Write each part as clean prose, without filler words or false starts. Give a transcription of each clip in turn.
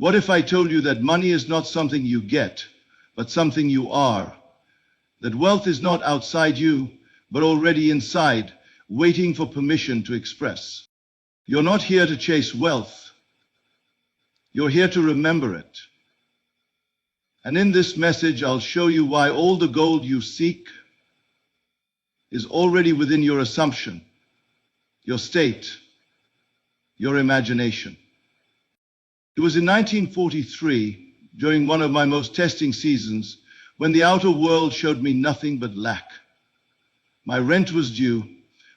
What if I told you that money is not something you get, but something you are? That wealth is not outside you, but already inside, waiting for permission to express. You're not here to chase wealth. You're here to remember it. And in this message, I'll show you why all the gold you seek is already within your assumption, your state, your imagination. It was in 1943, during one of my most testing seasons, when the outer world showed me nothing but lack. My rent was due,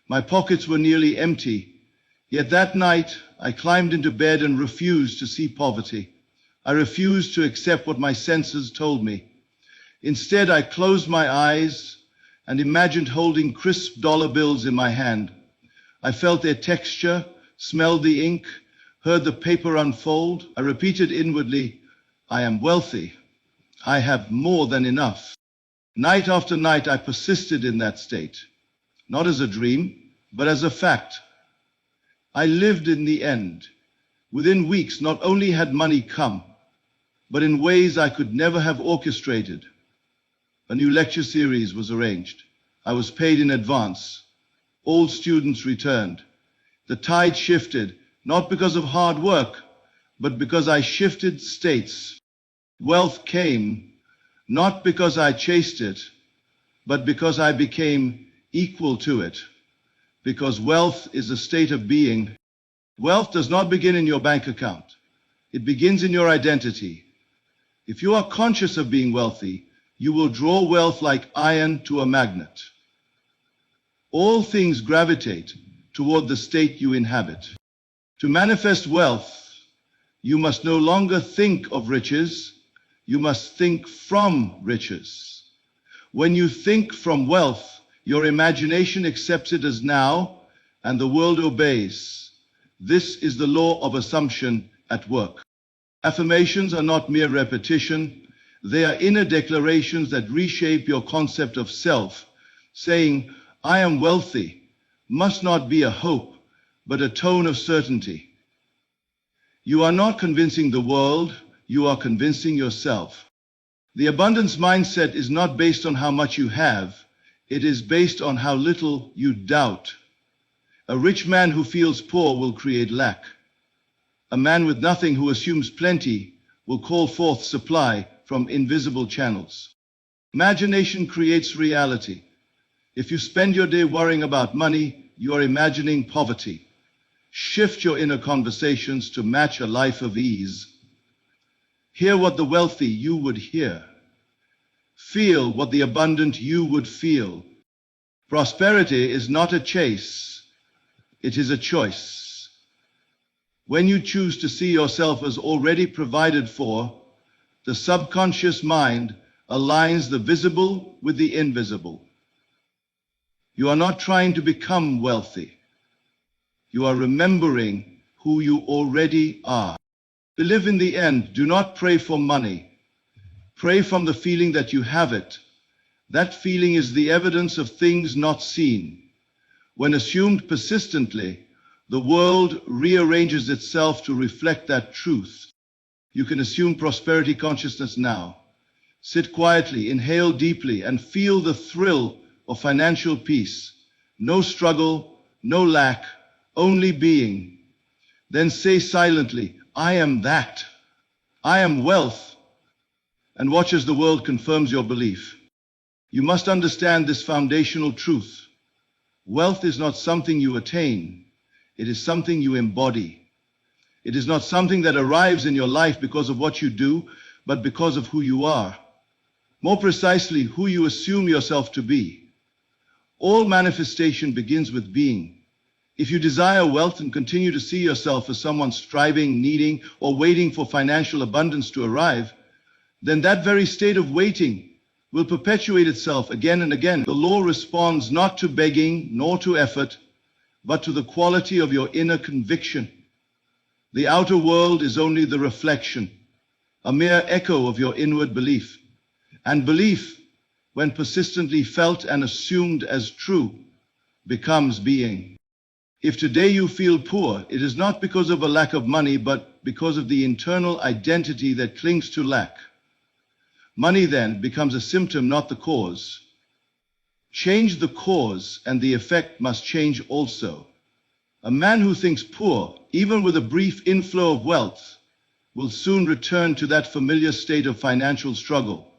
my pockets were nearly empty, yet that night I climbed into bed and refused to see poverty. I refused to accept what my senses told me. Instead, I closed my eyes and imagined holding crisp dollar bills in my hand. I felt their texture, smelled the ink, heard the paper unfold. I repeated inwardly, I am wealthy. I have more than enough. Night after night, I persisted in that state, not as a dream, but as a fact. I lived in the end. Within weeks, not only had money come, but in ways I could never have orchestrated. A new lecture series was arranged. I was paid in advance. Old students returned. The tide shifted, not because of hard work, but because I shifted states. Wealth came, not because I chased it, but because I became equal to it. Because wealth is a state of being. Wealth does not begin in your bank account. It begins in your identity. If you are conscious of being wealthy, you will draw wealth like iron to a magnet. All things gravitate toward the state you inhabit. To manifest wealth, you must no longer think of riches, you must think from riches. When you think from wealth, your imagination accepts it as now, and the world obeys. This is the law of assumption at work. Affirmations are not mere repetition. They are inner declarations that reshape your concept of self. Saying, I am wealthy, must not be a hope, but a tone of certainty. You are not convincing the world, you are convincing yourself. The abundance mindset is not based on how much you have, it is based on how little you doubt. A rich man who feels poor will create lack. A man with nothing who assumes plenty will call forth supply from invisible channels. Imagination creates reality. If you spend your day worrying about money, you are imagining poverty. Shift your inner conversations to match a life of ease. Hear what the wealthy you would hear. Feel what the abundant you would feel. Prosperity is not a chase, it is a choice. When you choose to see yourself as already provided for, the subconscious mind aligns the visible with the invisible. You are not trying to become wealthy. You are remembering who you already are. To live in the end, do not pray for money. Pray from the feeling that you have it. That feeling is the evidence of things not seen. When assumed persistently, the world rearranges itself to reflect that truth. You can assume prosperity consciousness now. Sit quietly, inhale deeply, and feel the thrill of financial peace. No struggle, no lack, only being. Then say silently, I am that. I am wealth. And watch as the world confirms your belief. You must understand this foundational truth. Wealth is not something you attain. It is something you embody. It is not something that arrives in your life because of what you do, but because of who you are. More precisely, who you assume yourself to be. All manifestation begins with being. If you desire wealth and continue to see yourself as someone striving, needing, or waiting for financial abundance to arrive, then that very state of waiting will perpetuate itself again and again. The law responds not to begging nor to effort, but to the quality of your inner conviction. The outer world is only the reflection, a mere echo of your inward belief. And belief, when persistently felt and assumed as true, becomes being. If today you feel poor, it is not because of a lack of money, but because of the internal identity that clings to lack. Money then becomes a symptom, not the cause. Change the cause, and the effect must change also. A man who thinks poor, even with a brief inflow of wealth, will soon return to that familiar state of financial struggle,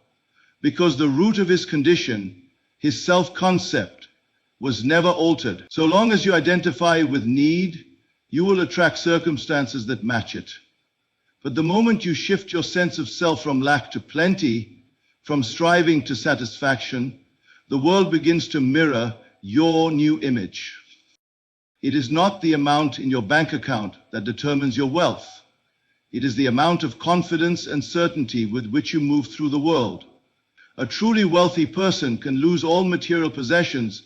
because the root of his condition, his self-concept, was never altered. So long as you identify with need, you will attract circumstances that match it. But the moment you shift your sense of self from lack to plenty, from striving to satisfaction, the world begins to mirror your new image. It is not the amount in your bank account that determines your wealth. It is the amount of confidence and certainty with which you move through the world. A truly wealthy person can lose all material possessions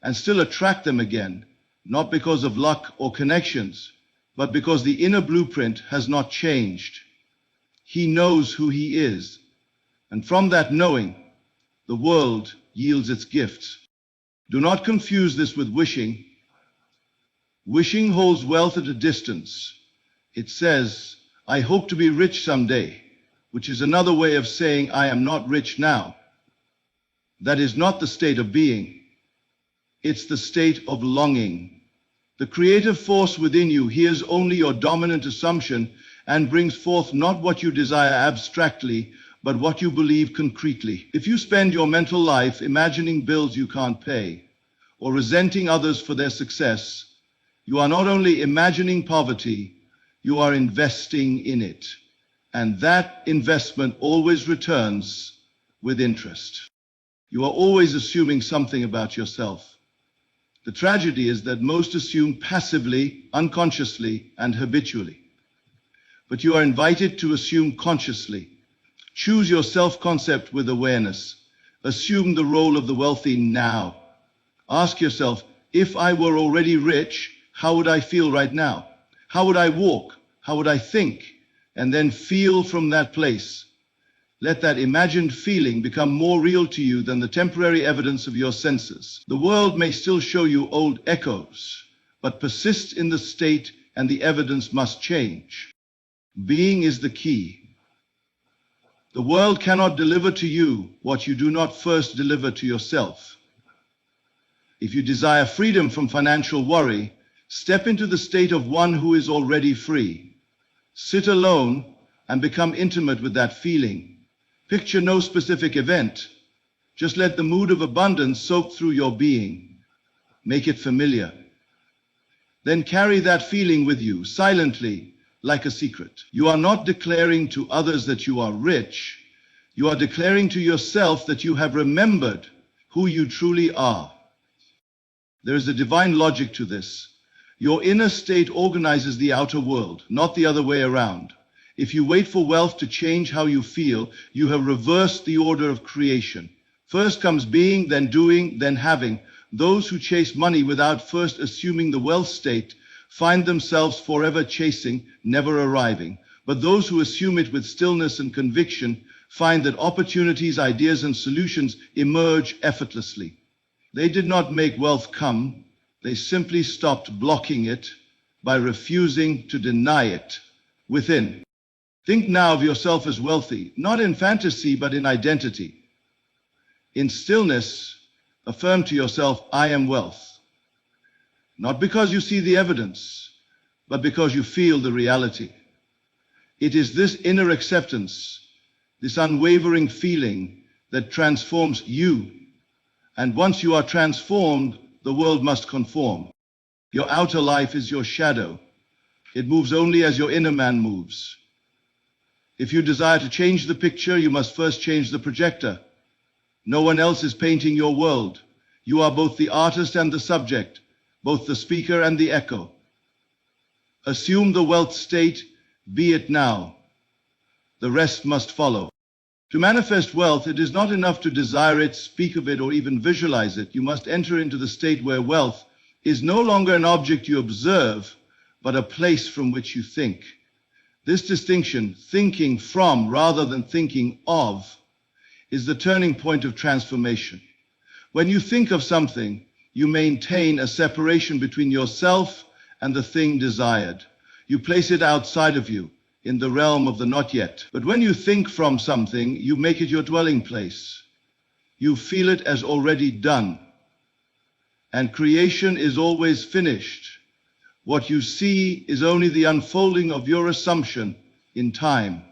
and still attract them again, not because of luck or connections, but because the inner blueprint has not changed. He knows who he is, and from that knowing, the world yields its gifts. Do not confuse this with wishing. Wishing holds wealth at a distance. It says, I hope to be rich someday, which is another way of saying I am not rich now. That is not the state of being. It's the state of longing. The creative force within you hears only your dominant assumption and brings forth not what you desire abstractly, but what you believe concretely. If you spend your mental life imagining bills you can't pay, or resenting others for their success, you are not only imagining poverty, you are investing in it. And that investment always returns with interest. You are always assuming something about yourself. The tragedy is that most assume passively, unconsciously, and habitually. But you are invited to assume consciously. Choose your self-concept with awareness. Assume the role of the wealthy now. Ask yourself, if I were already rich, how would I feel right now? How would I walk? How would I think? And then feel from that place. Let that imagined feeling become more real to you than the temporary evidence of your senses. The world may still show you old echoes, but persist in the state and the evidence must change. Being is the key. The world cannot deliver to you what you do not first deliver to yourself. If you desire freedom from financial worry, step into the state of one who is already free. Sit alone and become intimate with that feeling. Picture no specific event. Just let the mood of abundance soak through your being. Make it familiar. Then carry that feeling with you, silently, like a secret. You are not declaring to others that you are rich. You are declaring to yourself that you have remembered who you truly are. There is a divine logic to this. Your inner state organizes the outer world, not the other way around. If you wait for wealth to change how you feel, you have reversed the order of creation. First comes being, then doing, then having. Those who chase money without first assuming the wealth state find themselves forever chasing, never arriving. But those who assume it with stillness and conviction find that opportunities, ideas, and solutions emerge effortlessly. They did not make wealth come. They simply stopped blocking it by refusing to deny it within. Think now of yourself as wealthy, not in fantasy, but in identity. In stillness, affirm to yourself, I am wealth. Not because you see the evidence, but because you feel the reality. It is this inner acceptance, this unwavering feeling that transforms you. And once you are transformed, the world must conform. Your outer life is your shadow. It moves only as your inner man moves. If you desire to change the picture, you must first change the projector. No one else is painting your world. You are both the artist and the subject, both the speaker and the echo. Assume the wealth state, be it now. The rest must follow. To manifest wealth, it is not enough to desire it, speak of it, or even visualize it. You must enter into the state where wealth is no longer an object you observe, but a place from which you think. This distinction, thinking from rather than thinking of, is the turning point of transformation. When you think of something, you maintain a separation between yourself and the thing desired. You place it outside of you. in the realm of the not yet. But when you think from something, you make it your dwelling place. You feel it as already done. And creation is always finished. What you see is only the unfolding of your assumption in time.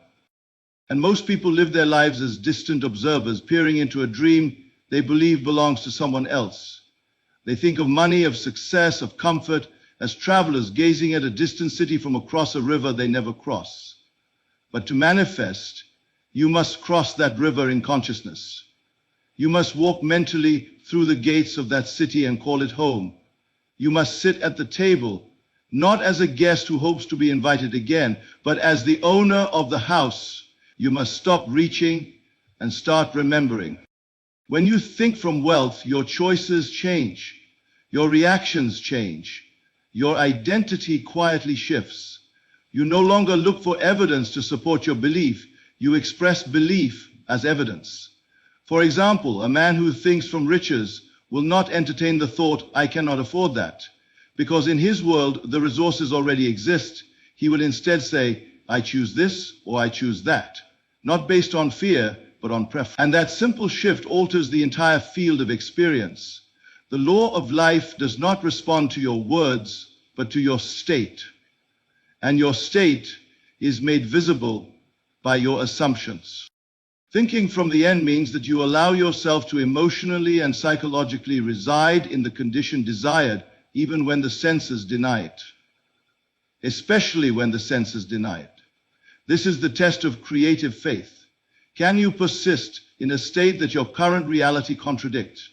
And most people live their lives as distant observers, peering into a dream they believe belongs to someone else. They think of money, of success, of comfort, as travelers gazing at a distant city from across a river they never cross. But to manifest, you must cross that river in consciousness. You must walk mentally through the gates of that city and call it home. You must sit at the table, not as a guest who hopes to be invited again, but as the owner of the house. You must stop reaching and start remembering. When you think from wealth, your choices change. Your reactions change. Your identity quietly shifts. You no longer look for evidence to support your belief. You express belief as evidence. For example, a man who thinks from riches will not entertain the thought, I cannot afford that. Because in his world, the resources already exist. He will instead say, I choose this or I choose that. Not based on fear, but on preference. And that simple shift alters the entire field of experience. The law of life does not respond to your words, but to your state. And your state is made visible by your assumptions. Thinking from the end means that you allow yourself to emotionally and psychologically reside in the condition desired, even when the senses deny it. Especially when the senses deny it. This is the test of creative faith. Can you persist in a state that your current reality contradicts?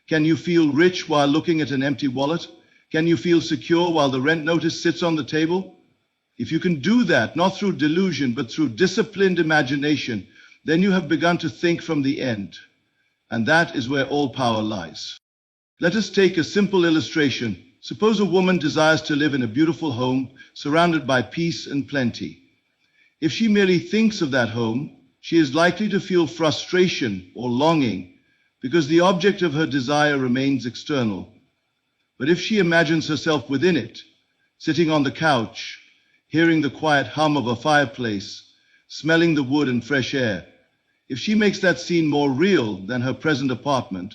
Can you feel rich while looking at an empty wallet? Can you feel secure while the rent notice sits on the table? If you can do that, not through delusion, but through disciplined imagination, then you have begun to think from the end. And that is where all power lies. Let us take a simple illustration. Suppose a woman desires to live in a beautiful home surrounded by peace and plenty. If she merely thinks of that home, she is likely to feel frustration or longing because the object of her desire remains external. But if she imagines herself within it, sitting on the couch, hearing the quiet hum of a fireplace, smelling the wood and fresh air, if she makes that scene more real than her present apartment,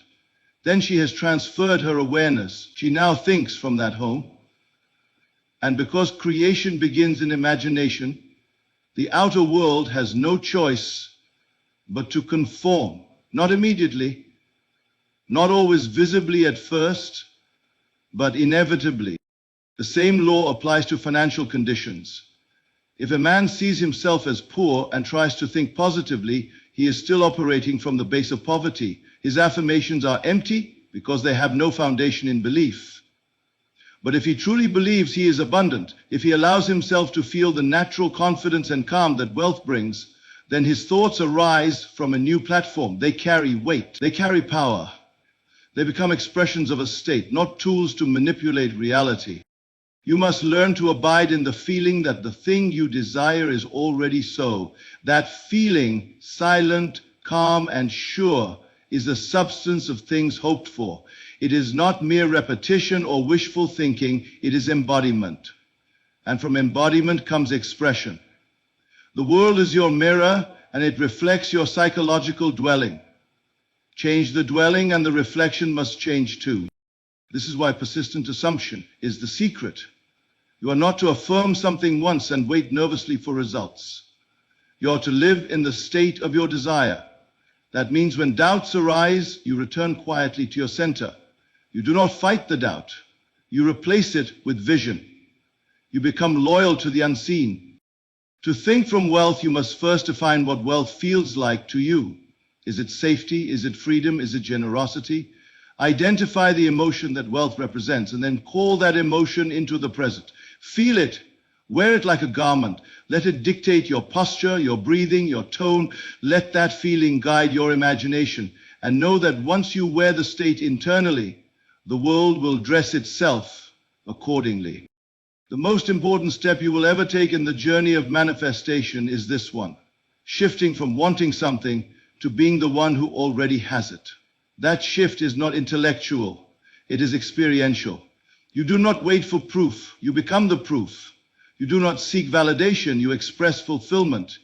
then she has transferred her awareness. She now thinks from that home. And because creation begins in imagination, the outer world has no choice but to conform, not immediately, not always visibly at first, but inevitably. The same law applies to financial conditions. If a man sees himself as poor and tries to think positively, he is still operating from the base of poverty. His affirmations are empty because they have no foundation in belief. But if he truly believes he is abundant, if he allows himself to feel the natural confidence and calm that wealth brings, then his thoughts arise from a new platform. They carry weight. They carry power. They become expressions of a state, not tools to manipulate reality. You must learn to abide in the feeling that the thing you desire is already so. That feeling, silent, calm, and sure, is the substance of things hoped for. It is not mere repetition or wishful thinking, it is embodiment. And from embodiment comes expression. The world is your mirror, and it reflects your psychological dwelling. Change the dwelling, and the reflection must change too. This is why persistent assumption is the secret. You are not to affirm something once and wait nervously for results. You are to live in the state of your desire. That means when doubts arise, you return quietly to your center. You do not fight the doubt. You replace it with vision. You become loyal to the unseen. To think from wealth, you must first define what wealth feels like to you. Is it safety? Is it freedom? Is it generosity? Identify the emotion that wealth represents and then call that emotion into the present. Feel it. Wear it like a garment. Let it dictate your posture, your breathing, your tone. Let that feeling guide your imagination. And know that once you wear the state internally, the world will dress itself accordingly. The most important step you will ever take in the journey of manifestation is this one. Shifting from wanting something to being the one who already has it. That shift is not intellectual. It is experiential. You do not wait for proof. You become the proof. You do not seek validation, you express fulfillment.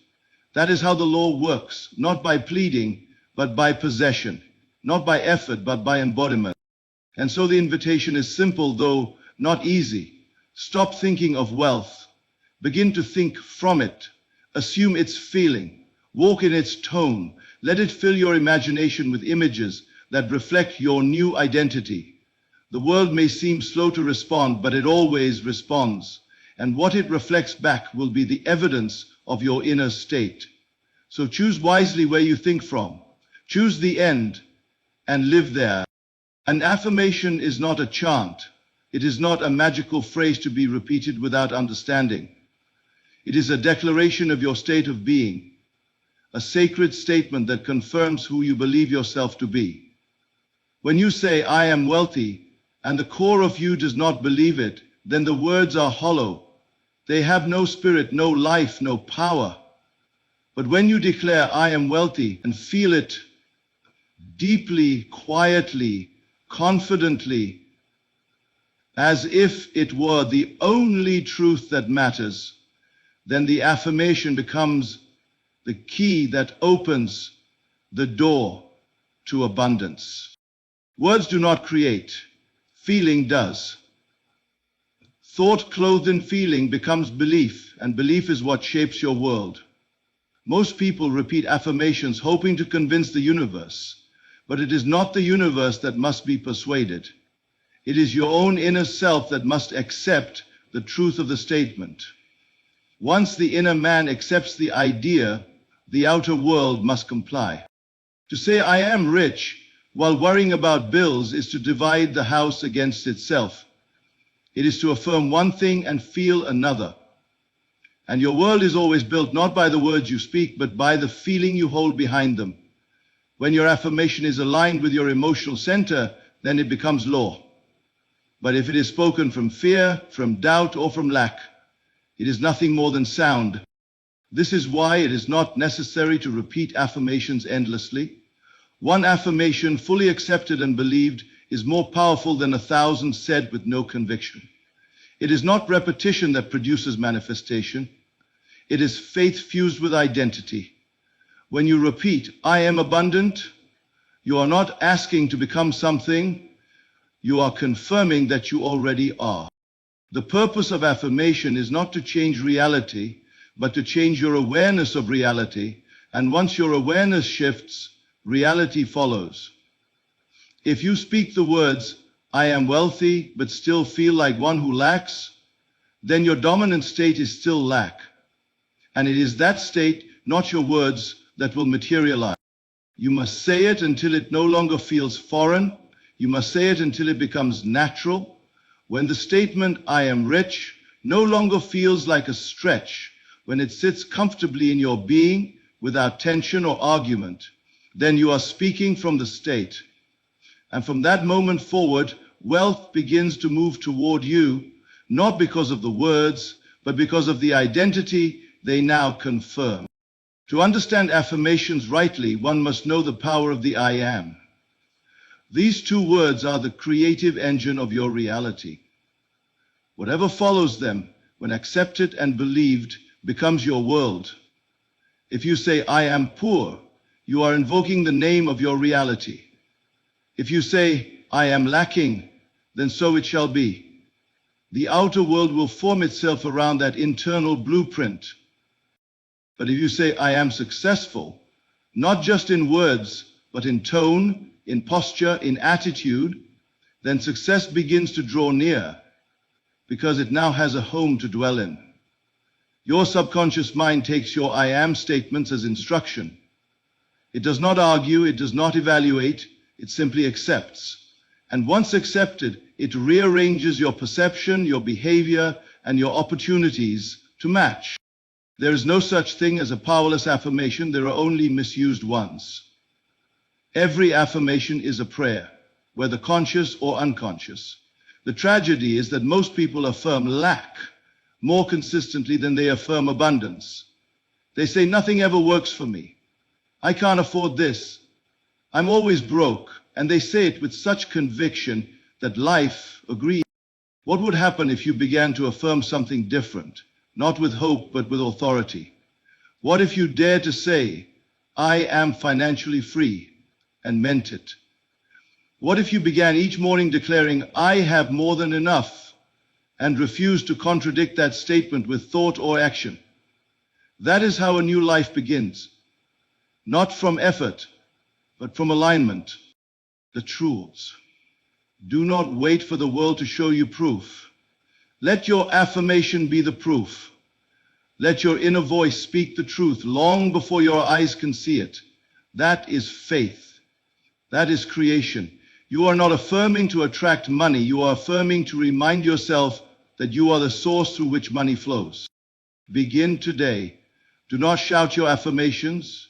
That is how the law works, not by pleading, but by possession, not by effort, but by embodiment. And so the invitation is simple, though not easy. Stop thinking of wealth. Begin to think from it. Assume its feeling. Walk in its tone. Let it fill your imagination with images that reflect your new identity. The world may seem slow to respond, but it always responds. And what it reflects back will be the evidence of your inner state. So choose wisely where you think from. Choose the end and live there. An affirmation is not a chant. It is not a magical phrase to be repeated without understanding. It is a declaration of your state of being, a sacred statement that confirms who you believe yourself to be. When you say, "I am wealthy," and the core of you does not believe it, then the words are hollow. They have no spirit, no life, no power. But when you declare, "I am wealthy," and feel it deeply, quietly, confidently, as if it were the only truth that matters, then the affirmation becomes the key that opens the door to abundance. Words do not create, feeling does. Thought clothed in feeling becomes belief, and belief is what shapes your world. Most people repeat affirmations hoping to convince the universe, but it is not the universe that must be persuaded. It is your own inner self that must accept the truth of the statement. Once the inner man accepts the idea, the outer world must comply. To say "I am rich" while worrying about bills is to divide the house against itself. It is to affirm one thing and feel another. And your world is always built not by the words you speak, but by the feeling you hold behind them. When your affirmation is aligned with your emotional center, then it becomes law. But if it is spoken from fear, from doubt, or from lack, it is nothing more than sound. This is why it is not necessary to repeat affirmations endlessly. One affirmation fully accepted and believed is more powerful than 1,000 said with no conviction. It is not repetition that produces manifestation. It is faith fused with identity. When you repeat, "I am abundant," you are not asking to become something. You are confirming that you already are. The purpose of affirmation is not to change reality, but to change your awareness of reality. And once your awareness shifts, reality follows. If you speak the words, "I am wealthy," but still feel like one who lacks, then your dominant state is still lack. And it is that state, not your words, that will materialize. You must say it until it no longer feels foreign. You must say it until it becomes natural. When the statement, "I am rich," no longer feels like a stretch, when it sits comfortably in your being without tension or argument, then you are speaking from the state. And from that moment forward, wealth begins to move toward you, not because of the words, but because of the identity they now confirm. To understand affirmations rightly, one must know the power of the "I am." These two words are the creative engine of your reality. Whatever follows them, when accepted and believed, becomes your world. If you say, "I am poor," you are invoking the name of your reality. If you say, "I am lacking," then so it shall be. The outer world will form itself around that internal blueprint. But if you say, "I am successful," not just in words, but in tone, in posture, in attitude, then success begins to draw near, because it now has a home to dwell in. Your subconscious mind takes your "I am" statements as instruction. It does not argue, it does not evaluate, it simply accepts. And once accepted, it rearranges your perception, your behavior, and your opportunities to match. There is no such thing as a powerless affirmation, there are only misused ones. Every affirmation is a prayer, whether conscious or unconscious. The tragedy is that most people affirm lack more consistently than they affirm abundance. They say, "Nothing ever works for me. I can't afford this. I'm always broke." And they say it with such conviction that life agrees. What would happen if you began to affirm something different? not with hope, but with authority? What if you dare to say, I am financially free, and meant it? What if you began each morning declaring, I have more than enough, and refused to contradict that statement with thought or action? That is how a new life begins. Not from effort, but from alignment. The truths. Do not wait for the world to show you proof. Let your affirmation be the proof. Let your inner voice speak the truth long before your eyes can see it. That is faith. That is creation. You are not affirming to attract money. You are affirming to remind yourself that you are the source through which money flows. Begin today. Do not shout your affirmations.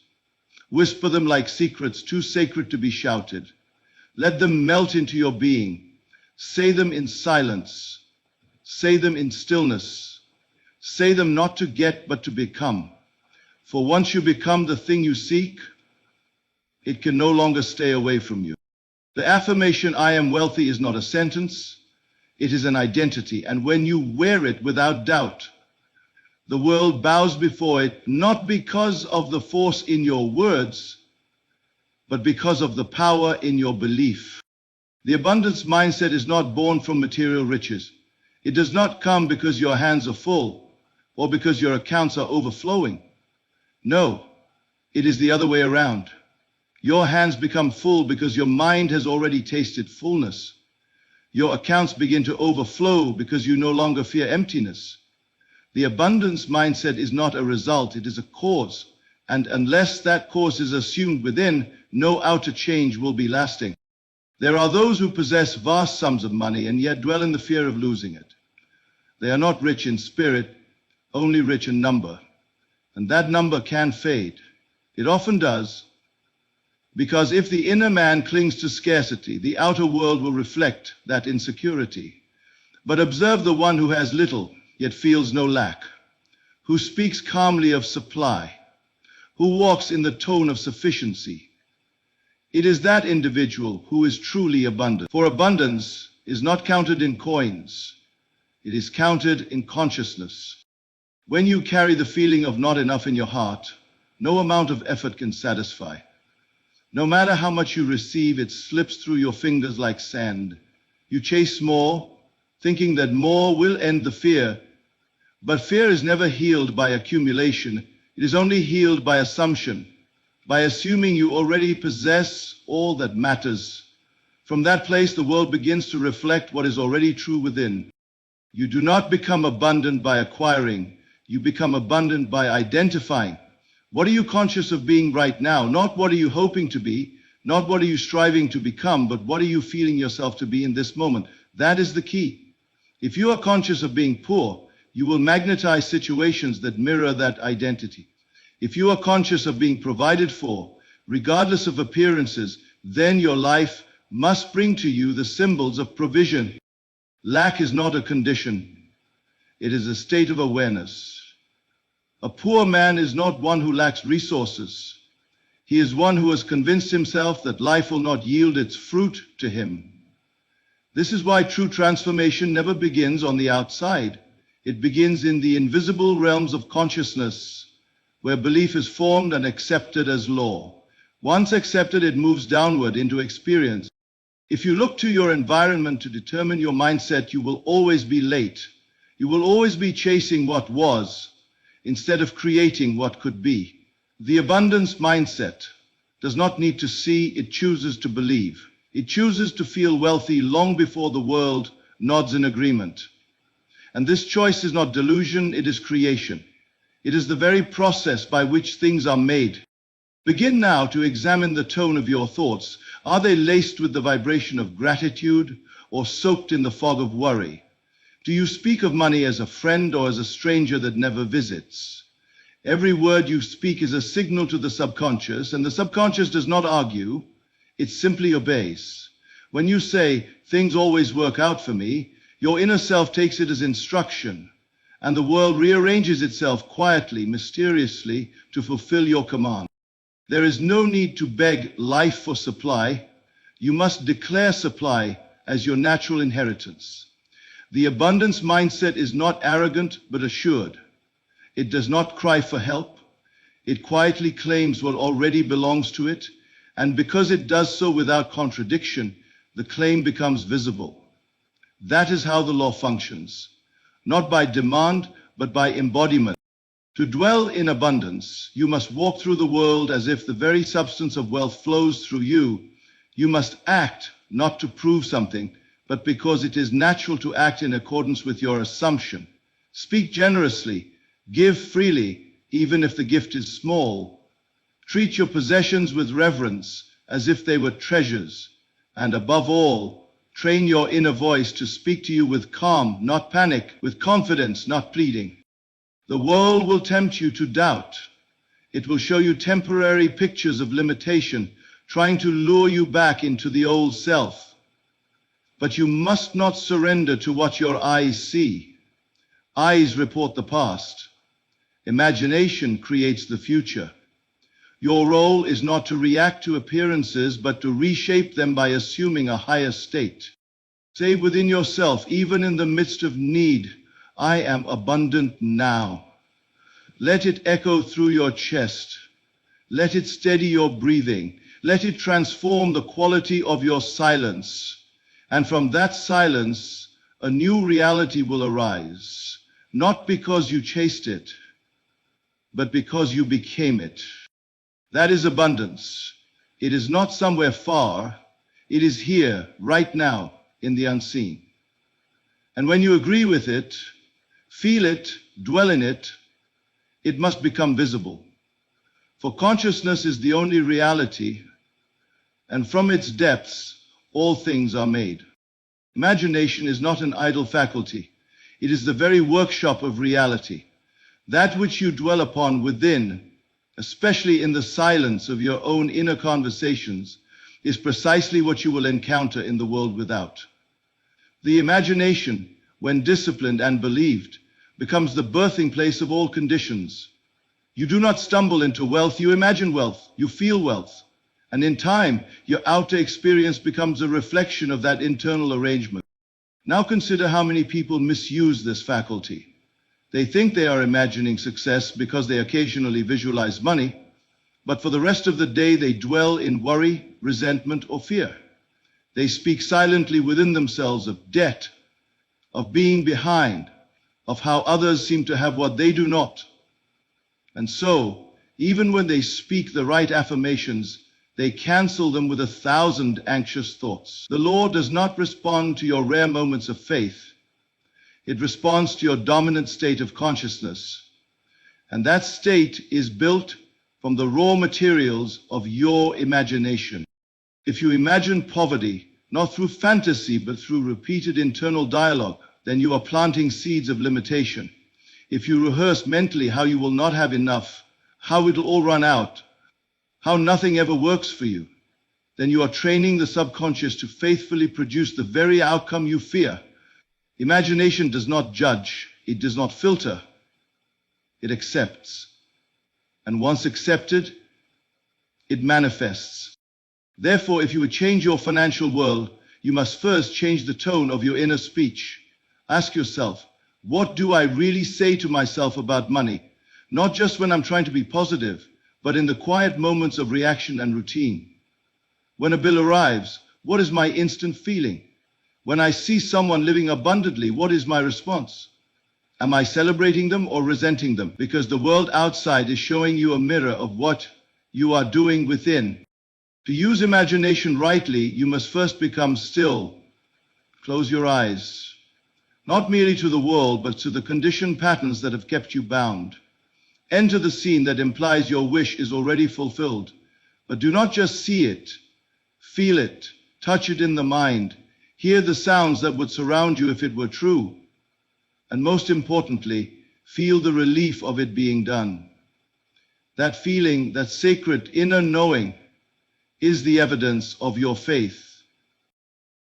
Whisper them like secrets too sacred to be shouted. Let them melt into your being. Say them in silence. Say them in stillness. Say them not to get, but to become. For once you become the thing you seek, it can no longer stay away from you. The affirmation, I am wealthy, is not a sentence. It is an identity. And when you wear it without doubt, the world bows before it, not because of the force in your words, but because of the power in your belief. The abundance mindset is not born from material riches. It does not come because your hands are full or because your accounts are overflowing. No, it is the other way around. Your hands become full because your mind has already tasted fullness. Your accounts begin to overflow because you no longer fear emptiness. The abundance mindset is not a result, it is a cause. And unless that cause is assumed within, no outer change will be lasting. There are those who possess vast sums of money and yet dwell in the fear of losing it. They are not rich in spirit, only rich in number. And that number can fade. It often does. Because if the inner man clings to scarcity, the outer world will reflect that insecurity. But observe the one who has little, yet feels no lack, who speaks calmly of supply, who walks in the tone of sufficiency. It is that individual who is truly abundant. For abundance is not counted in coins. It is counted in consciousness. When you carry the feeling of not enough in your heart, no amount of effort can satisfy. No matter how much you receive, it slips through your fingers like sand. You chase more, thinking that more will end the fear. But fear is never healed by accumulation. It is only healed by assumption, by assuming you already possess all that matters. From that place, the world begins to reflect what is already true within. You do not become abundant by acquiring. You become abundant by identifying. What are you conscious of being right now? Not what are you hoping to be, not what are you striving to become, but what are you feeling yourself to be in this moment? That is the key. If you are conscious of being poor, you will magnetize situations that mirror that identity. If you are conscious of being provided for, regardless of appearances, then your life must bring to you the symbols of provision. Lack is not a condition. It is a state of awareness. A poor man is not one who lacks resources. He is one who has convinced himself that life will not yield its fruit to him. This is why true transformation never begins on the outside. It begins in the invisible realms of consciousness, where belief is formed and accepted as law. Once accepted, it moves downward into experience. If you look to your environment to determine your mindset, you will always be late. You will always be chasing what was, instead of creating what could be. The abundance mindset does not need to see, it chooses to believe. It chooses to feel wealthy long before the world nods in agreement. And this choice is not delusion, it is creation. It is the very process by which things are made. Begin now to examine the tone of your thoughts. Are they laced with the vibration of gratitude or soaked in the fog of worry? Do you speak of money as a friend or as a stranger that never visits? Every word you speak is a signal to the subconscious, and the subconscious does not argue, it simply obeys. When you say, things always work out for me, your inner self takes it as instruction, and the world rearranges itself quietly, mysteriously, to fulfill your command. There is no need to beg life for supply. You must declare supply as your natural inheritance. The abundance mindset is not arrogant, but assured. It does not cry for help. It quietly claims what already belongs to it, and because it does so without contradiction, the claim becomes visible. That is how the law functions, not by demand, but by embodiment. To dwell in abundance, you must walk through the world as if the very substance of wealth flows through you. You must act, not to prove something, but because it is natural to act in accordance with your assumption. Speak generously, give freely, even if the gift is small. Treat your possessions with reverence, as if they were treasures. And above all, train your inner voice to speak to you with calm, not panic, with confidence, not pleading. The world will tempt you to doubt. It will show you temporary pictures of limitation, trying to lure you back into the old self. But you must not surrender to what your eyes see. Eyes report the past. Imagination creates the future. Your role is not to react to appearances, but to reshape them by assuming a higher state. Say within yourself, even in the midst of need, I am abundant now. Let it echo through your chest. Let it steady your breathing. Let it transform the quality of your silence. And from that silence, a new reality will arise, not because you chased it, but because you became it. That is abundance. It is not somewhere far. It is here, right now, in the unseen. And when you agree with it, feel it, dwell in it, it must become visible. For consciousness is the only reality, and from its depths, all things are made. Imagination is not an idle faculty. It is the very workshop of reality. That which you dwell upon within, especially in the silence of your own inner conversations, is precisely what you will encounter in the world without. The imagination, when disciplined and believed, becomes the birthing place of all conditions. You do not stumble into wealth, you imagine wealth, you feel wealth. And in time, your outer experience becomes a reflection of that internal arrangement. Now consider how many people misuse this faculty. They think they are imagining success because they occasionally visualize money, but for the rest of the day they dwell in worry, resentment, or fear. They speak silently within themselves of debt, of being behind, of how others seem to have what they do not. And so, even when they speak the right affirmations, they cancel them with 1,000 anxious thoughts. The law does not respond to your rare moments of faith. It responds to your dominant state of consciousness. And that state is built from the raw materials of your imagination. If you imagine poverty, not through fantasy, but through repeated internal dialogue, then you are planting seeds of limitation. If you rehearse mentally how you will not have enough, how it'll all run out, how nothing ever works for you, then you are training the subconscious to faithfully produce the very outcome you fear. Imagination does not judge, it does not filter, it accepts. And once accepted, it manifests. Therefore, if you would change your financial world, you must first change the tone of your inner speech. Ask yourself, what do I really say to myself about money? Not just when I'm trying to be positive, but in the quiet moments of reaction and routine. When a bill arrives, what is my instant feeling? When I see someone living abundantly, what is my response? Am I celebrating them or resenting them? Because the world outside is showing you a mirror of what you are doing within. To use imagination rightly, you must first become still. Close your eyes, not merely to the world, but to the conditioned patterns that have kept you bound. Enter the scene that implies your wish is already fulfilled. But do not just see it, feel it, touch it in the mind, hear the sounds that would surround you if it were true, and most importantly, feel the relief of it being done. That feeling, that sacred inner knowing, is the evidence of your faith.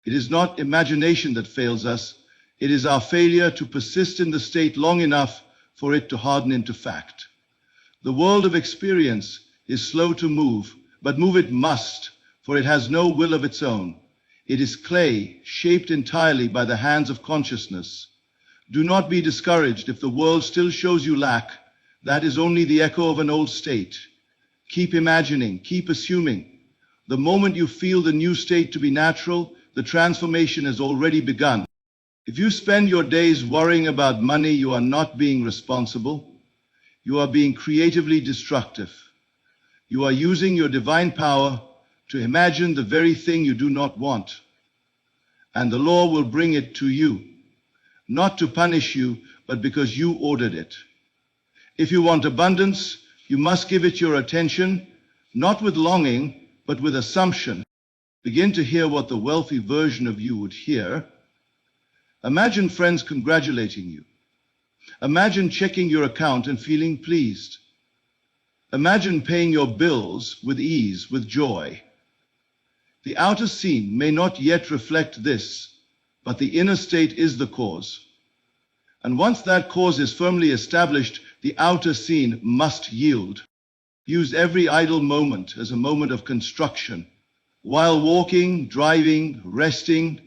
It is not imagination that fails us, it is our failure to persist in the state long enough for it to harden into fact. The world of experience is slow to move, but move it must, for it has no will of its own. It is clay, shaped entirely by the hands of consciousness. Do not be discouraged if the world still shows you lack, That is only the echo of an old state. Keep imagining, keep assuming. The moment you feel the new state to be natural, the transformation has already begun. If you spend your days worrying about money, you are not being responsible. You are being creatively destructive. You are using your divine power to imagine the very thing you do not want. And the law will bring it to you, not to punish you, but because you ordered it. If you want abundance, you must give it your attention, not with longing, but with assumption. Begin to hear what the wealthy version of you would hear. Imagine friends congratulating you. Imagine checking your account and feeling pleased. Imagine paying your bills with ease, with joy. The outer scene may not yet reflect this, but the inner state is the cause. And once that cause is firmly established, the outer scene must yield. Use every idle moment as a moment of construction. While walking, driving, resting,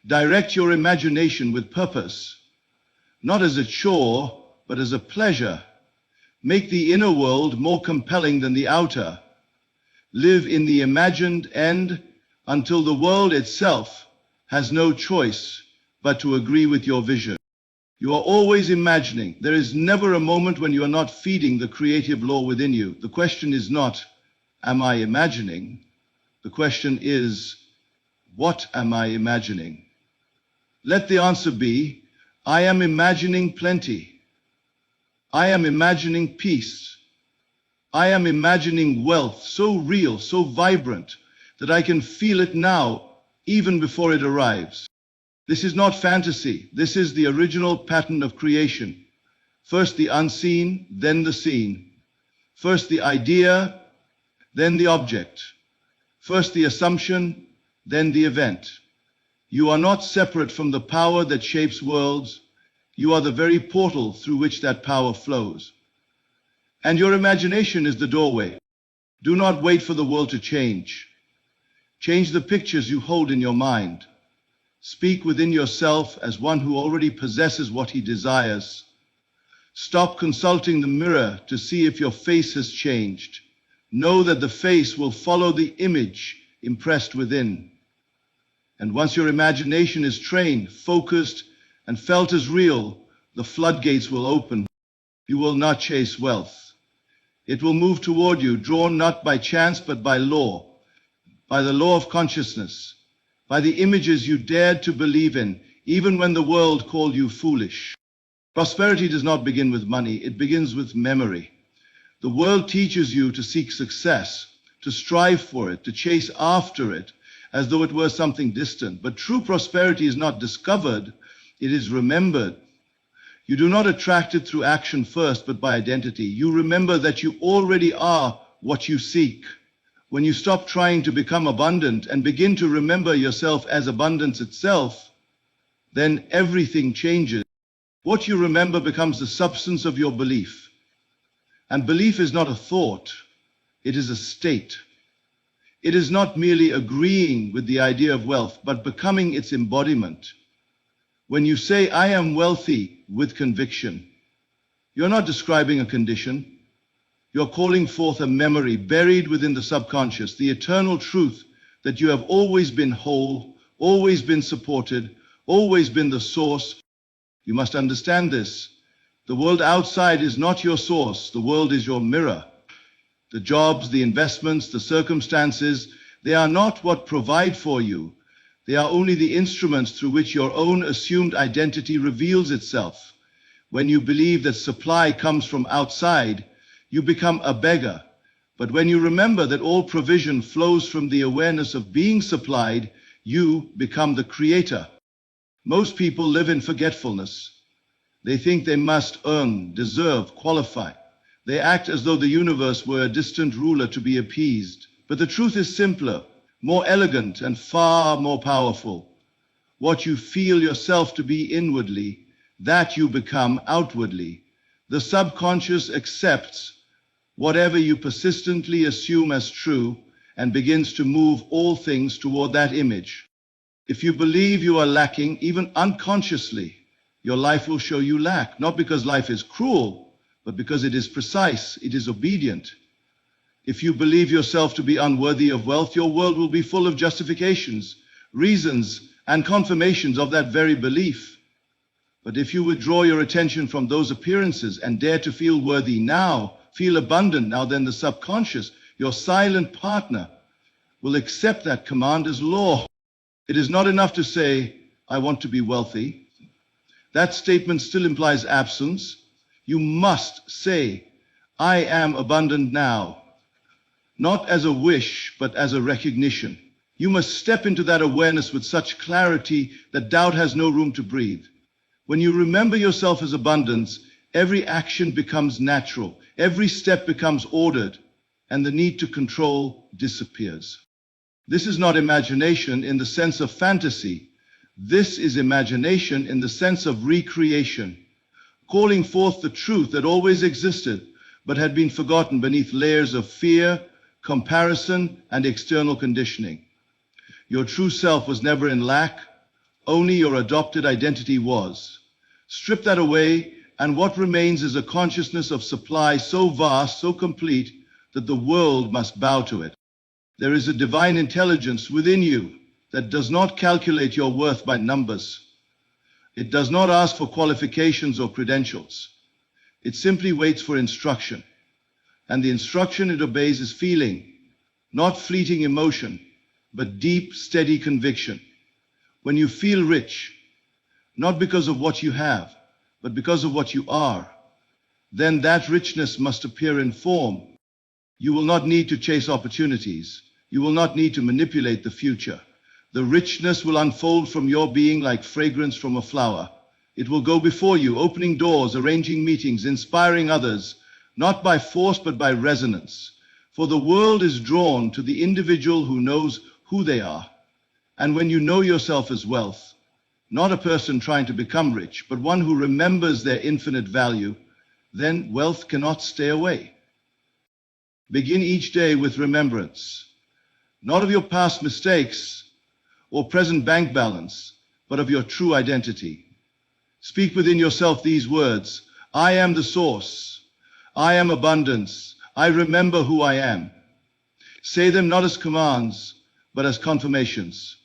direct your imagination with purpose, not as a chore, but as a pleasure. Make the inner world more compelling than the outer. Live in the imagined end until the world itself has no choice but to agree with your vision. You are always imagining. There is never a moment when you are not feeding the creative law within you. The question is not, am I imagining? The question is, what am I imagining? Let the answer be, I am imagining plenty. I am imagining peace. I am imagining wealth so real, so vibrant, that I can feel it now, even before it arrives. This is not fantasy. This is the original pattern of creation. First the unseen, then the seen. First the idea, then the object. First the assumption, then the event. You are not separate from the power that shapes worlds. You are the very portal through which that power flows. And your imagination is the doorway. Do not wait for the world to change. Change the pictures you hold in your mind. Speak within yourself as one who already possesses what he desires. Stop consulting the mirror to see if your face has changed. Know that the face will follow the image impressed within. And once your imagination is trained, focused, and felt as real, the floodgates will open. You will not chase wealth. It will move toward you, drawn not by chance but by law, by the law of consciousness, by the images you dared to believe in, even when the world called you foolish. Prosperity does not begin with money, it begins with memory. The world teaches you to seek success, to strive for it, to chase after it, as though it were something distant. But true prosperity is not discovered, it is remembered. You do not attract it through action first, but by identity. You remember that you already are what you seek. When you stop trying to become abundant and begin to remember yourself as abundance itself, then everything changes. What you remember becomes the substance of your belief. And belief is not a thought, it is a state. It is not merely agreeing with the idea of wealth, but becoming its embodiment. When you say, I am wealthy with conviction, you're not describing a condition. You're calling forth a memory buried within the subconscious, the eternal truth that you have always been whole, always been supported, always been the source. You must understand this. The world outside is not your source. The world is your mirror. The jobs, the investments, the circumstances, they are not what provide for you. They are only the instruments through which your own assumed identity reveals itself. When you believe that supply comes from outside, you become a beggar. But when you remember that all provision flows from the awareness of being supplied, you become the creator. Most people live in forgetfulness. They think they must earn, deserve, qualify. They act as though the universe were a distant ruler to be appeased. But the truth is simpler, more elegant, and far more powerful. What you feel yourself to be inwardly, that you become outwardly. The subconscious accepts whatever you persistently assume as true and begins to move all things toward that image. If you believe you are lacking, even unconsciously, your life will show you lack, not because life is cruel, but because it is precise, it is obedient. If you believe yourself to be unworthy of wealth, your world will be full of justifications, reasons, and confirmations of that very belief. But if you withdraw your attention from those appearances and dare to feel worthy now, feel abundant now, then the subconscious, your silent partner, will accept that command as law. It is not enough to say, I want to be wealthy. That statement still implies absence. You must say, I am abundant now, not as a wish, but as a recognition. You must step into that awareness with such clarity that doubt has no room to breathe. When you remember yourself as abundance, every action becomes natural, every step becomes ordered, and the need to control disappears. This is not imagination in the sense of fantasy. This is imagination in the sense of recreation, calling forth the truth that always existed, but had been forgotten beneath layers of fear, comparison, and external conditioning. Your true self was never in lack, only your adopted identity was. Strip that away, and what remains is a consciousness of supply so vast, so complete, that the world must bow to it. There is a divine intelligence within you that does not calculate your worth by numbers. It does not ask for qualifications or credentials. It simply waits for instruction. And the instruction it obeys is feeling, not fleeting emotion, but deep, steady conviction. When you feel rich, not because of what you have, but because of what you are, then that richness must appear in form. You will not need to chase opportunities. You will not need to manipulate the future. The richness will unfold from your being like fragrance from a flower. It will go before you, opening doors, arranging meetings, inspiring others, not by force but by resonance. For the world is drawn to the individual who knows who they are. And when you know yourself as wealth, not a person trying to become rich, but one who remembers their infinite value, then wealth cannot stay away. Begin each day with remembrance, not of your past mistakes or present bank balance, but of your true identity. Speak within yourself these words: I am the source. I am abundance. I remember who I am. Say them not as commands, but as confirmations.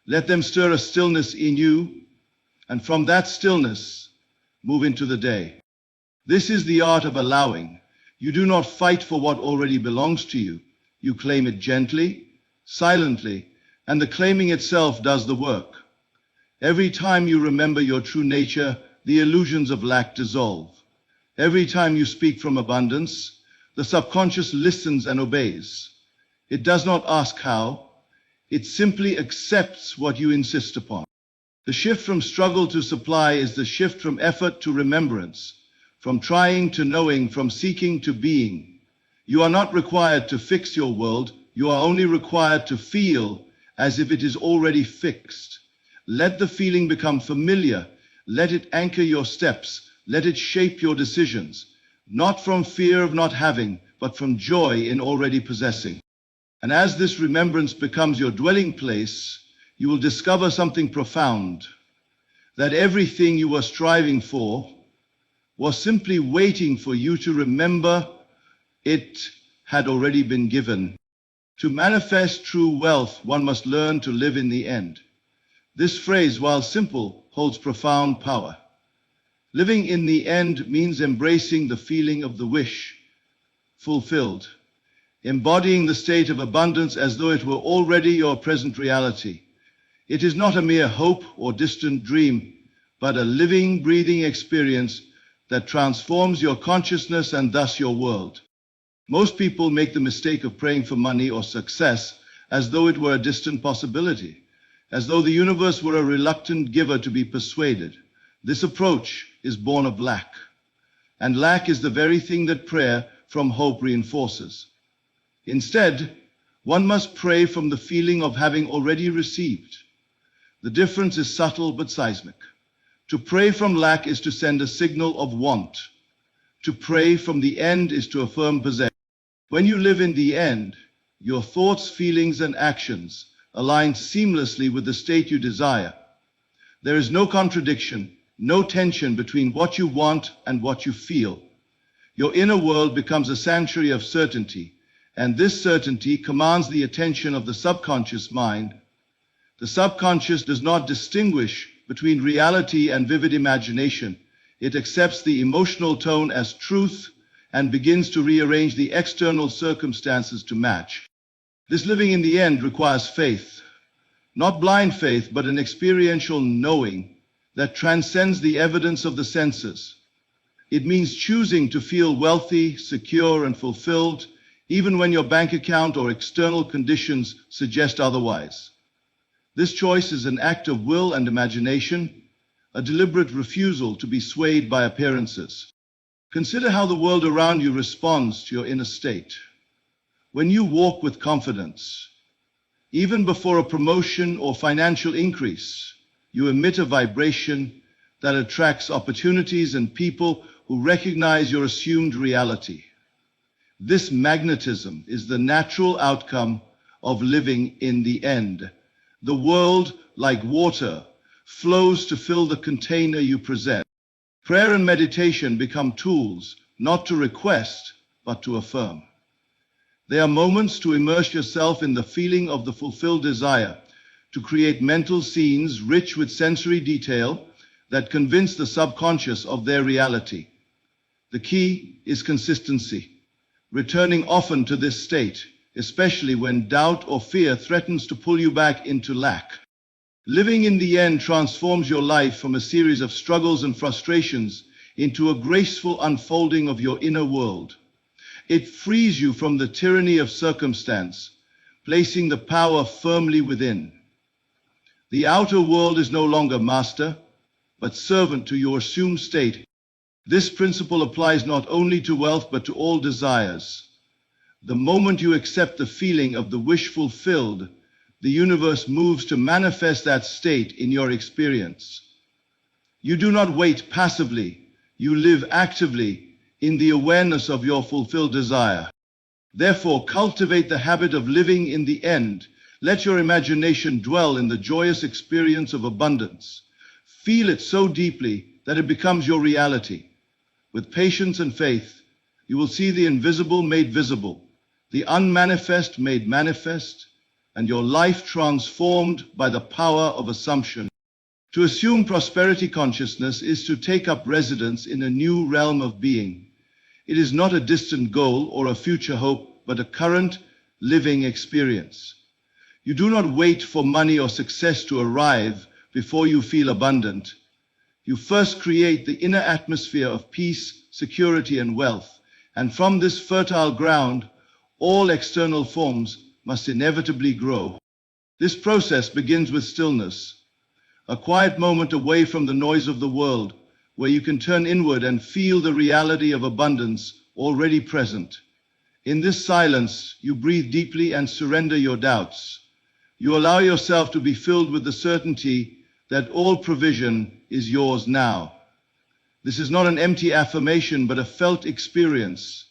Let them stir a stillness in you, and from that stillness, move into the day. This is the art of allowing. You do not fight for what already belongs to you. You claim it gently, silently, and the claiming itself does the work. Every time you remember your true nature, the illusions of lack dissolve. Every time you speak from abundance, the subconscious listens and obeys. It does not ask how. It simply accepts what you insist upon. The shift from struggle to supply is the shift from effort to remembrance, from trying to knowing, from seeking to being. You are not required to fix your world. You are only required to feel as if it is already fixed. Let the feeling become familiar. Let it anchor your steps. Let it shape your decisions, not from fear of not having, but from joy in already possessing. And as this remembrance becomes your dwelling place, you will discover something profound, that everything you were striving for was simply waiting for you to remember it had already been given. To manifest true wealth, one must learn to live in the end. This phrase, while simple, holds profound power. Living in the end means embracing the feeling of the wish fulfilled, embodying the state of abundance as though it were already your present reality. It is not a mere hope or distant dream, but a living, breathing experience that transforms your consciousness and thus your world. Most people make the mistake of praying for money or success as though it were a distant possibility, as though the universe were a reluctant giver to be persuaded. This approach is born of lack, and lack is the very thing that prayer from hope reinforces. Instead, one must pray from the feeling of having already received. The difference is subtle but seismic. To pray from lack is to send a signal of want. To pray from the end is to affirm possession. When you live in the end, your thoughts, feelings, and actions align seamlessly with the state you desire. There is no contradiction, no tension between what you want and what you feel. Your inner world becomes a sanctuary of certainty, and this certainty commands the attention of the subconscious mind. The subconscious does not distinguish between reality and vivid imagination. It accepts the emotional tone as truth and begins to rearrange the external circumstances to match. This living in the end requires faith, not blind faith, but an experiential knowing that transcends the evidence of the senses. It means choosing to feel wealthy, secure, and fulfilled, even when your bank account or external conditions suggest otherwise. This choice is an act of will and imagination, a deliberate refusal to be swayed by appearances. Consider how the world around you responds to your inner state. When you walk with confidence, even before a promotion or financial increase, you emit a vibration that attracts opportunities and people who recognize your assumed reality. This magnetism is the natural outcome of living in the end. The world, like water, flows to fill the container you present. Prayer and meditation become tools, not to request, but to affirm. They are moments to immerse yourself in the feeling of the fulfilled desire, to create mental scenes rich with sensory detail that convince the subconscious of their reality. The key is consistency, returning often to this state, especially when doubt or fear threatens to pull you back into lack. Living in the end transforms your life from a series of struggles and frustrations into a graceful unfolding of your inner world. It frees you from the tyranny of circumstance, placing the power firmly within. The outer world is no longer master, but servant to your assumed state. This principle applies not only to wealth, but to all desires. The moment you accept the feeling of the wish fulfilled, the universe moves to manifest that state in your experience. You do not wait passively, you live actively in the awareness of your fulfilled desire. Therefore, cultivate the habit of living in the end. Let your imagination dwell in the joyous experience of abundance. Feel it so deeply that it becomes your reality. With patience and faith, you will see the invisible made visible, the unmanifest made manifest, and your life transformed by the power of assumption. To assume prosperity consciousness is to take up residence in a new realm of being. It is not a distant goal or a future hope, but a current, living experience. You do not wait for money or success to arrive before you feel abundant. You first create the inner atmosphere of peace, security, and wealth, and from this fertile ground, all external forms must inevitably grow. This process begins with stillness, a quiet moment away from the noise of the world, where you can turn inward and feel the reality of abundance already present. In this silence, you breathe deeply and surrender your doubts. You allow yourself to be filled with the certainty that all provision is yours now. This is not an empty affirmation, but a felt experience.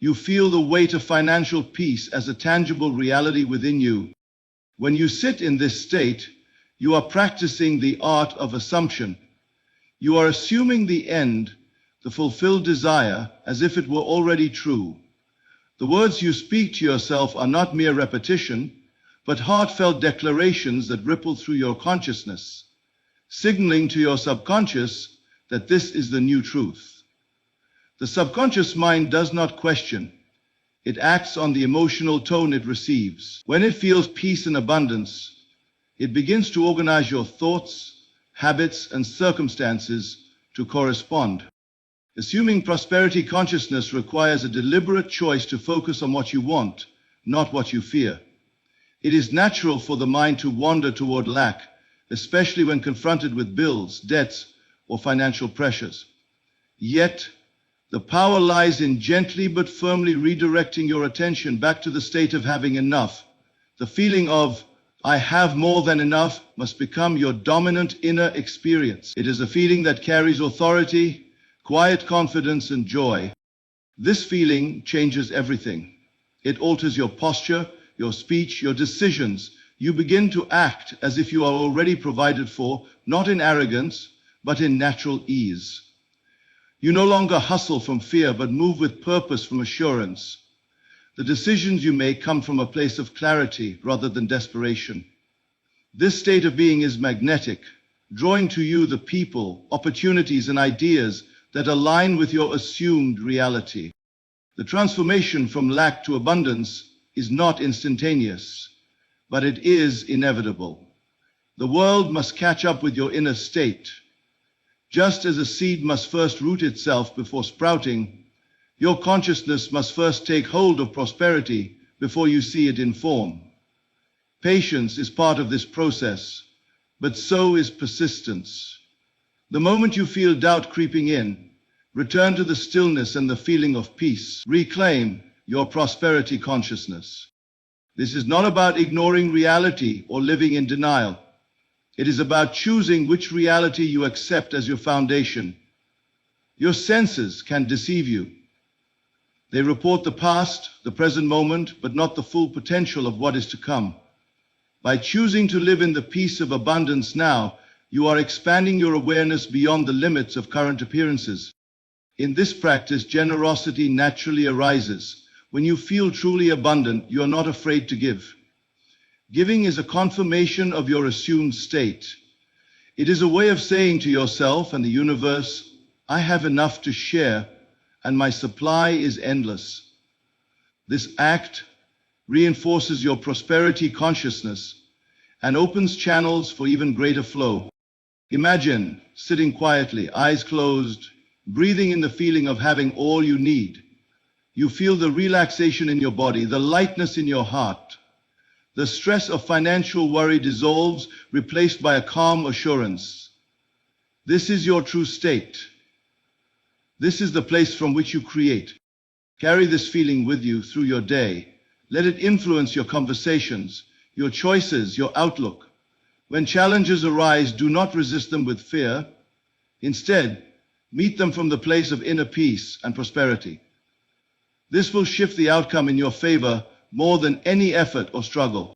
You feel the weight of financial peace as a tangible reality within you. When you sit in this state, you are practicing the art of assumption. You are assuming the end, the fulfilled desire, as if it were already true. The words you speak to yourself are not mere repetition, but heartfelt declarations that ripple through your consciousness, signaling to your subconscious that this is the new truth. The subconscious mind does not question. It acts on the emotional tone it receives. When it feels peace and abundance, it begins to organize your thoughts, habits, and circumstances to correspond. Assuming prosperity consciousness requires a deliberate choice to focus on what you want, not what you fear. It is natural for the mind to wander toward lack, especially when confronted with bills, debts, or financial pressures. Yet, the power lies in gently but firmly redirecting your attention back to the state of having enough. The feeling of, I have more than enough, must become your dominant inner experience. It is a feeling that carries authority, quiet confidence, and joy. This feeling changes everything. It alters your posture, your speech, your decisions. You begin to act as if you are already provided for, not in arrogance, but in natural ease. You no longer hustle from fear, but move with purpose from assurance. The decisions you make come from a place of clarity rather than desperation. This state of being is magnetic, drawing to you the people, opportunities, and ideas that align with your assumed reality. The transformation from lack to abundance is not instantaneous, but it is inevitable. The world must catch up with your inner state. Just as a seed must first root itself before sprouting, your consciousness must first take hold of prosperity before you see it in form. Patience is part of this process, but so is persistence. The moment you feel doubt creeping in, return to the stillness and the feeling of peace. Reclaim your prosperity consciousness. This is not about ignoring reality or living in denial. It is about choosing which reality you accept as your foundation. Your senses can deceive you. They report the past, the present moment, but not the full potential of what is to come. By choosing to live in the peace of abundance now, you are expanding your awareness beyond the limits of current appearances. In this practice, generosity naturally arises. When you feel truly abundant, you are not afraid to give. Giving is a confirmation of your assumed state. It is a way of saying to yourself and the universe, I have enough to share, and my supply is endless. This act reinforces your prosperity consciousness and opens channels for even greater flow. Imagine sitting quietly, eyes closed, breathing in the feeling of having all you need. You feel the relaxation in your body, the lightness in your heart. The stress of financial worry dissolves, replaced by a calm assurance. This is your true state. This is the place from which you create. Carry this feeling with you through your day. Let it influence your conversations, your choices, your outlook. When challenges arise, do not resist them with fear. Instead, meet them from the place of inner peace and prosperity. This will shift the outcome in your favor more than any effort or struggle.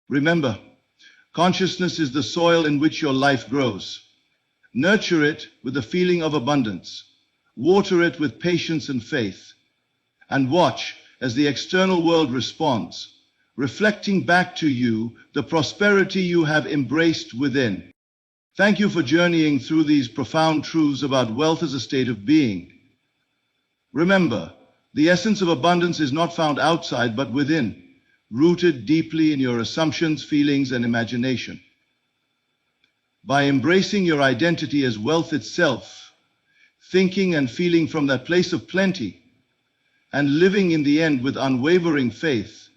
Remember, consciousness is the soil in which your life grows. Nurture it with a feeling of abundance. Water it with patience and faith. And watch as the external world responds, reflecting back to you the prosperity you have embraced within. Thank you for journeying through these profound truths about wealth as a state of being. Remember, the essence of abundance is not found outside but within, rooted deeply in your assumptions, feelings, and imagination. By embracing your identity as wealth itself, thinking and feeling from that place of plenty, and living in the end with unwavering faith,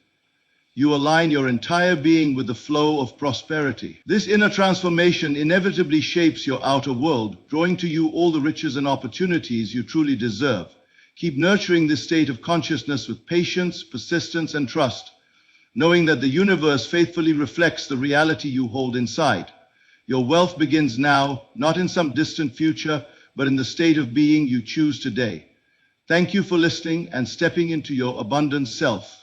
you align your entire being with the flow of prosperity. This inner transformation inevitably shapes your outer world, drawing to you all the riches and opportunities you truly deserve. Keep nurturing this state of consciousness with patience, persistence, and trust, knowing that the universe faithfully reflects the reality you hold inside. Your wealth begins now, not in some distant future, but in the state of being you choose today. Thank you for listening and stepping into your abundant self.